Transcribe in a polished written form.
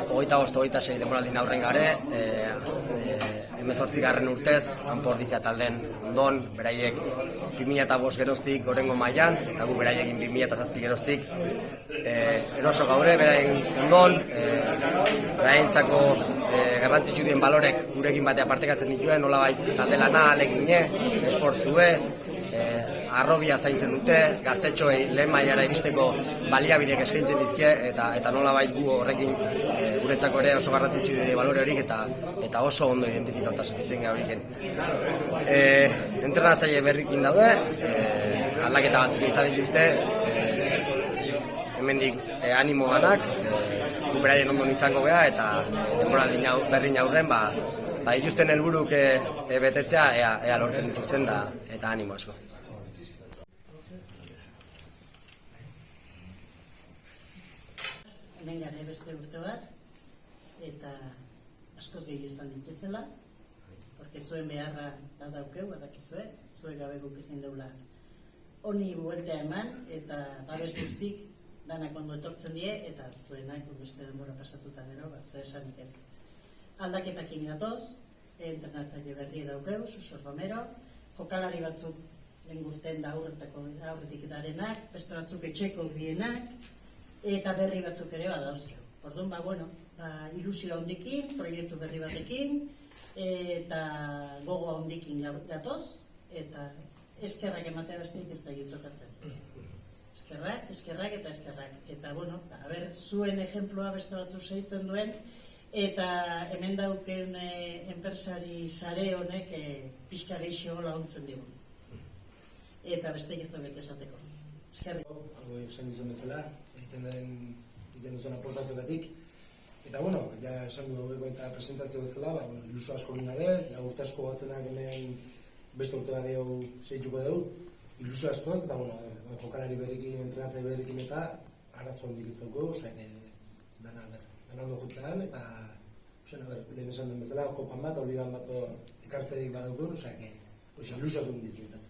25-26 denboraldin aurren gare, 18. urtez, Kanporditza talden ondon, beraiek 2005 geroztik gorengo mailan, eta gu beraiekin 2007 geroztik eroso gaure, beraien ondon, beraientzako garrantzitsu dien balorek gurekin batea partekatzen dituen, nolabait talde lana, alegine, esfortzue, arrobia zaintzen dute, gaztetxoei lehen mailara iristeko baliabideak eskaintzen dizkie, eta nolabait gu horrekin guretzako ere oso garrantzitsu balore horik eta oso ondo identifikauta sentitzen gara horiken. Entrenatzaile berrikin daude, aldaketa batzuk izan dituzte, hemendik animo ganak, gu beraien ondon izango geha, eta denboraldi berrin aurren, dituzten helburuk betetzea, ea lortzen dituzten da, eta animo asko. Hemen gane beste urte bat, eta askoz gehiago izan dituzela, porque zuen beharra badaukeu, badakizue, zuen gabe guk ezin deula honi bueltea eman, eta babes guztik danak ondo etortzen die, eta zuenak beste denbora pasatuta gero, ze esanik ez. Aldaketakin gatoz, entrenatzaile berri daukeu, Susur Romero, jokalari batzuk lehen urten da aurretik darenak, beste batzuk etxeko dienak, eta berri batzuk ere badauzkeu. Orduan, ilusio handikin, proiektu berri batekin, eta gogo handikin gatoz, eta eskerrak ematea besteik ez da tokatzen. Eskerrak eta eskerrak. Eta, zuen ejemploa beste batzu segitzen duen, eta hemen dauken enpresari sare honek pixka geixo laguntzen digu. Eta besteik ez da bete esateko. Eskerrik. Hau esan dizuen bezala, egiten duzuen aportazioegatik. Eta, ja esan du eta presentazio bezala, ilusio asko gina ere, urte asko batzenak hemen beste urte bat gehiago segituko dugu, ilusio askoz, eta, jokalari berrikin, entrenatzaile berrikin eta arazo handik izango, dana ondo jutzean, eta, lehen esan duen bezala, kopan bat, obligan bat ekartzeik badaugun, ilusio duen dizuetan.